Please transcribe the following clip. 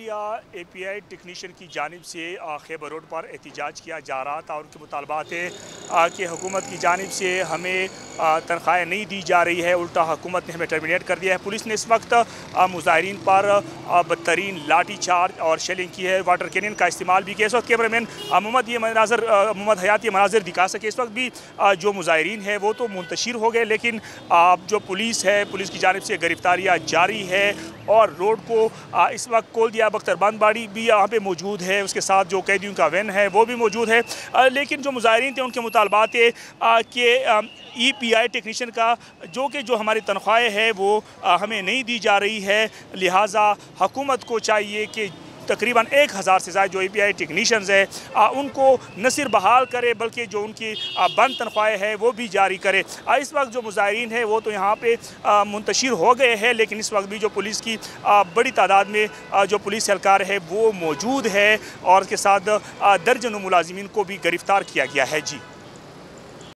API technician की जानिब से खैबर रोड पर एहतजाज किया जा रहा था और उनके मुतालबात है कि हुकूमत की जानिब से हमें तनख्वाहें नहीं दी जा रही है, उल्टा हुकूमत ने हमें टर्मिनेट कर दिया है। पुलिस ने इस वक्त मुजाहिरीन पर बदतरीन लाठी चार्ज और शेलिंग की है, वाटर कैनन का इस्तेमाल भी किया। इस वक्त कैमरामैन मोहम्मद हयात ये मनाजर दिखा सके। इस वक्त भी जो मुजाहिरीन है वो तो मुंतशिर हो गए, लेकिन जो पुलिस है, पुलिस की जानिब से गिरफ्तारियाँ जारी है और रोड को इस वक्त खोल दिया। बख्तरबंद बाड़ी भी यहाँ पे मौजूद है, उसके साथ जो कैदियों का वैन है वो भी मौजूद है। लेकिन जो मुजाहिरीन थे उनके मुतालबात है कि EPI टेक्नीशियन का जो हमारी तनख्वाहें है वो हमें नहीं दी जा रही है, लिहाजा हुकूमत को चाहिए कि तकरीबन 1000 से ज़्यादा जो EPI टेक्नीशियंस है उनको न सिर्फ बहाल करे बल्कि जो उनकी बंद तनख्वाहें हैं वो भी जारी करे। इस वक्त जो मुजाहिरीन है वो तो यहाँ पे मुंतशिर हो गए हैं, लेकिन इस वक्त भी जो पुलिस की बड़ी तादाद में जो पुलिस एहलकार है वो मौजूद है और उसके साथ दर्जनों मुलाजिमीन को भी गिरफ्तार किया गया है। जी।